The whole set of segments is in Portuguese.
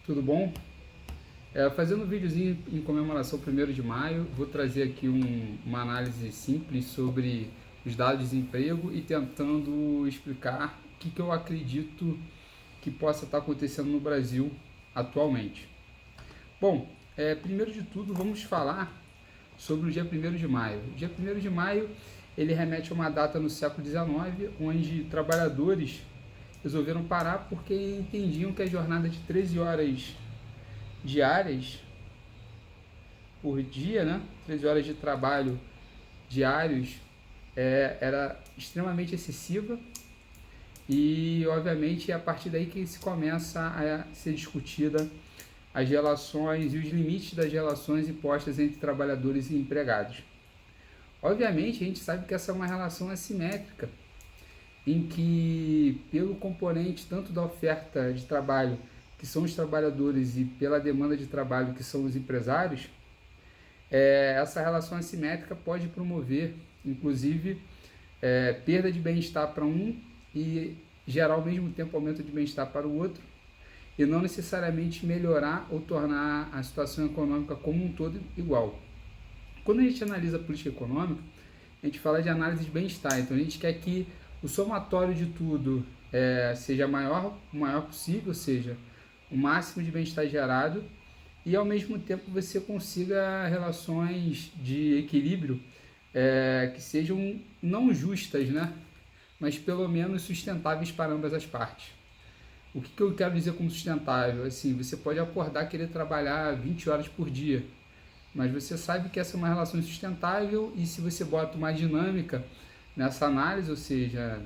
Tudo bom? Fazendo um videozinho em comemoração ao 1º de maio, vou trazer aqui uma análise simples sobre os dados de desemprego e tentando explicar o que eu acredito que possa estar acontecendo no Brasil atualmente. Bom, primeiro de tudo vamos falar sobre o dia 1º de maio. O dia 1º de maio ele remete a uma data no século XIX, onde trabalhadores resolveram parar porque entendiam que a jornada de 13 horas diárias por dia, né? 13 horas de trabalho diários era extremamente excessiva e, obviamente, é a partir daí que se começa a ser discutida as relações e os limites das relações impostas entre trabalhadores e empregados. Obviamente, a gente sabe que essa é uma relação assimétrica, em que, pelo componente tanto da oferta de trabalho, que são os trabalhadores, e pela demanda de trabalho, que são os empresários, essa relação assimétrica pode promover, inclusive, perda de bem-estar para um e gerar ao mesmo tempo aumento de bem-estar para o outro, e não necessariamente melhorar ou tornar a situação econômica como um todo igual. Quando a gente analisa a política econômica, a gente fala de análise de bem-estar, então a gente quer que o somatório de tudo seja o maior possível, ou seja, o máximo de bem-estar gerado, e ao mesmo tempo você consiga relações de equilíbrio que sejam não justas, né? Mas pelo menos sustentáveis para ambas as partes. O que eu quero dizer como sustentável? Assim, você pode acordar querer trabalhar 20 horas por dia, mas você sabe que essa é uma relação insustentável, e se você bota uma dinâmica nessa análise, ou seja,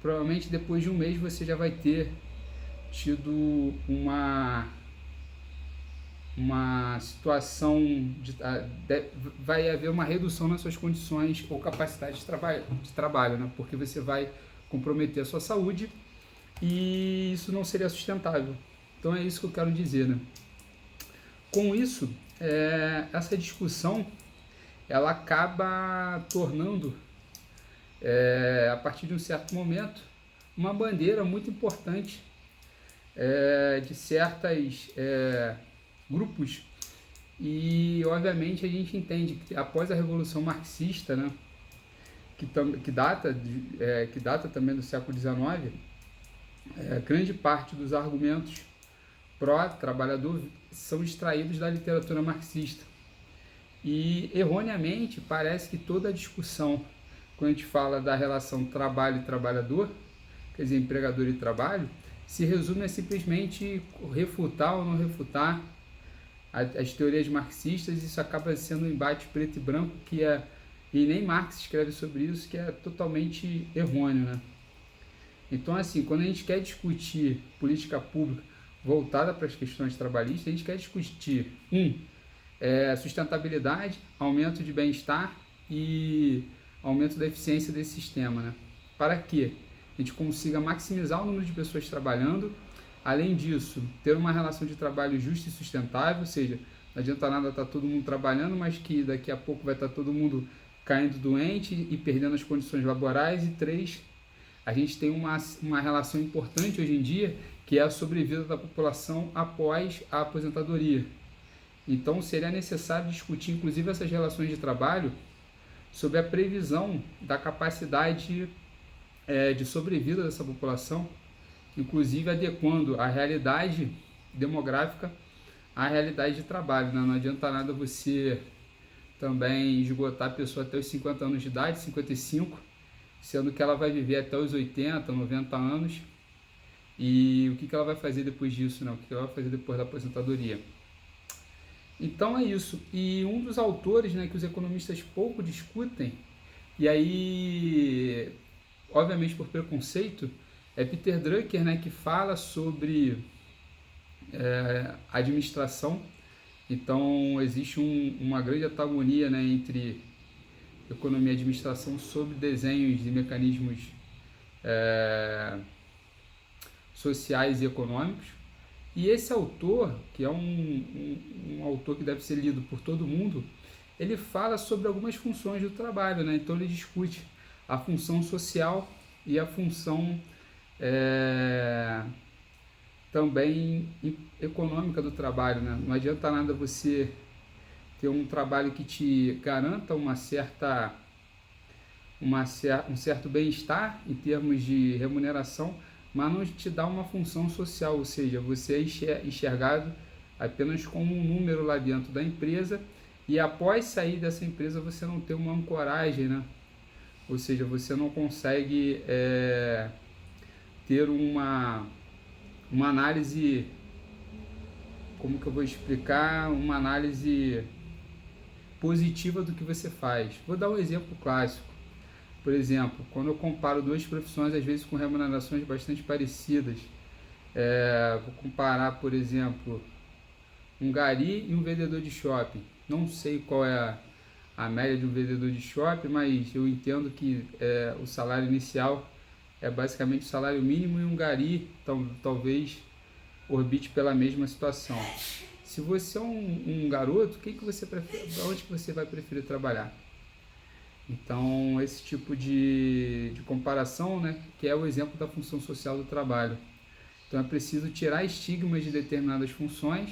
provavelmente depois de um mês você já vai ter tido uma situação vai haver uma redução nas suas condições ou capacidade de trabalho, né? Porque você vai comprometer a sua saúde e isso não seria sustentável. Então é isso que eu quero dizer, né? Com isso, essa discussão ela acaba tornando, a partir de um certo momento, uma bandeira muito importante de certos grupos, e obviamente a gente entende que após a Revolução Marxista, né, que data também do século XIX, grande parte dos argumentos pró-trabalhador são extraídos da literatura marxista. E, erroneamente, parece que toda a discussão, quando a gente fala da relação trabalho e trabalhador, quer dizer, empregador e trabalho, se resume a simplesmente refutar ou não refutar as teorias marxistas. Isso acaba sendo um embate preto e branco e nem Marx escreve sobre isso, que é totalmente errôneo, né? Então, assim, quando a gente quer discutir política pública voltada para as questões trabalhistas, a gente quer discutir sustentabilidade, aumento de bem-estar e aumento da eficiência desse sistema, né? Para que a gente consiga maximizar o número de pessoas trabalhando, além disso, ter uma relação de trabalho justa e sustentável, ou seja, não adianta nada estar todo mundo trabalhando, mas que daqui a pouco vai estar todo mundo caindo doente e perdendo as condições laborais. E 3, a gente tem uma relação importante hoje em dia, que é a sobrevida da população após a aposentadoria. Então, seria necessário discutir, inclusive, essas relações de trabalho sobre a previsão da capacidade de sobrevida dessa população, inclusive adequando a realidade demográfica à realidade de trabalho, né? Não adianta nada você também esgotar a pessoa até os 50 anos de idade, 55, sendo que ela vai viver até os 80, 90 anos, e o que ela vai fazer depois disso, né? O que ela vai fazer depois da aposentadoria? Então é isso. E um dos autores, né, que os economistas pouco discutem, e aí, obviamente por preconceito, é Peter Drucker, né, que fala sobre administração. Então existe uma grande antagonia, né, entre economia e administração sobre desenhos e mecanismos sociais e econômicos. E esse autor, que é um autor que deve ser lido por todo mundo, ele fala sobre algumas funções do trabalho, né? Então ele discute a função social e a função também econômica do trabalho, né? Não adianta nada você ter um trabalho que te garanta um certo bem-estar em termos de remuneração, mas não te dá uma função social, ou seja, você é enxergado apenas como um número lá dentro da empresa, e após sair dessa empresa você não tem uma ancoragem, né? Ou seja, você não consegue ter uma análise, como que eu vou explicar, uma análise positiva do que você faz. Vou dar um exemplo clássico. Por exemplo, quando eu comparo duas profissões, às vezes com remunerações bastante parecidas, vou comparar, por exemplo, um gari e um vendedor de shopping. Não sei qual é a média de um vendedor de shopping, mas eu entendo que o salário inicial é basicamente o salário mínimo, e um gari talvez orbite pela mesma situação. Se você é um garoto, onde que você vai preferir trabalhar? Então, esse tipo de comparação, né, que é o exemplo da função social do trabalho. Então, é preciso tirar estigmas de determinadas funções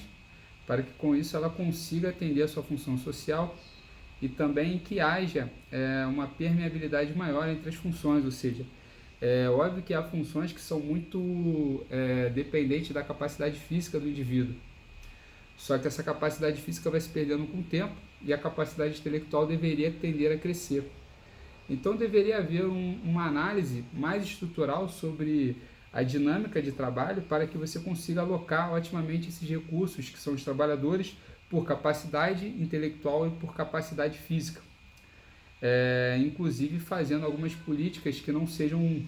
para que com isso ela consiga atender a sua função social, e também que haja uma permeabilidade maior entre as funções, ou seja, é óbvio que há funções que são muito dependentes da capacidade física do indivíduo. Só que essa capacidade física vai se perdendo com o tempo e a capacidade intelectual deveria tender a crescer. Então deveria haver uma análise mais estrutural sobre a dinâmica de trabalho para que você consiga alocar otimamente esses recursos que são os trabalhadores por capacidade intelectual e por capacidade física. Inclusive fazendo algumas políticas que não sejam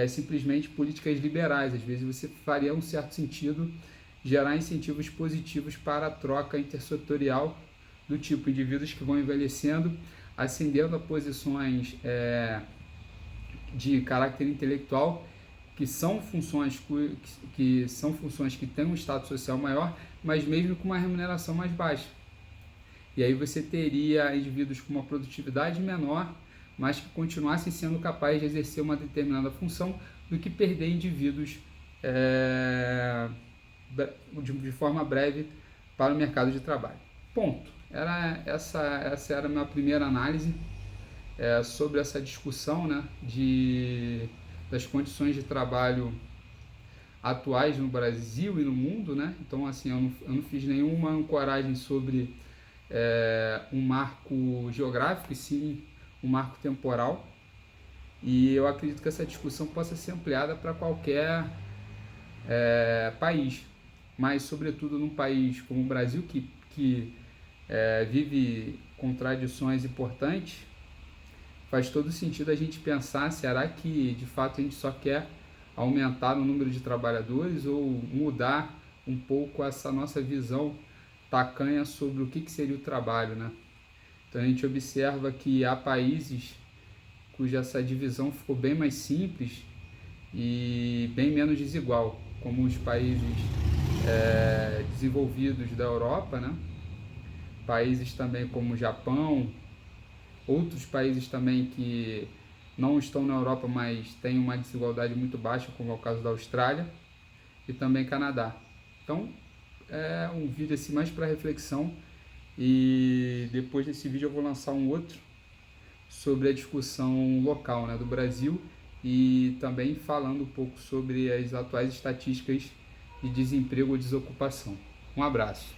simplesmente políticas liberais. Às vezes você faria um certo sentido gerar incentivos positivos para a troca intersetorial, do tipo indivíduos que vão envelhecendo, ascendendo a posições de caráter intelectual, que são funções que têm um status social maior, mas mesmo com uma remuneração mais baixa. E aí você teria indivíduos com uma produtividade menor, mas que continuassem sendo capazes de exercer uma determinada função, do que perder indivíduos de forma breve para o mercado de trabalho. Ponto. Essa era a minha primeira análise sobre essa discussão, né, das condições de trabalho atuais no Brasil e no mundo, né? Então, assim, eu não fiz nenhuma ancoragem sobre um marco geográfico, e sim um marco temporal. E eu acredito que essa discussão possa ser ampliada para qualquer país, mas sobretudo num país como o Brasil, que vive contradições importantes. Faz todo sentido a gente pensar, será que de fato a gente só quer aumentar o número de trabalhadores, ou mudar um pouco essa nossa visão tacanha sobre o que seria o trabalho, né? Então a gente observa que há países cuja essa divisão ficou bem mais simples e bem menos desigual, como os países desenvolvidos da Europa, né? Países também como o Japão, outros países também que não estão na Europa, mas têm uma desigualdade muito baixa, como é o caso da Austrália, e também Canadá. Então, é um vídeo assim mais para reflexão, e depois desse vídeo eu vou lançar um outro sobre a discussão local, né, do Brasil, e também falando um pouco sobre as atuais estatísticas de desemprego ou desocupação. Um abraço.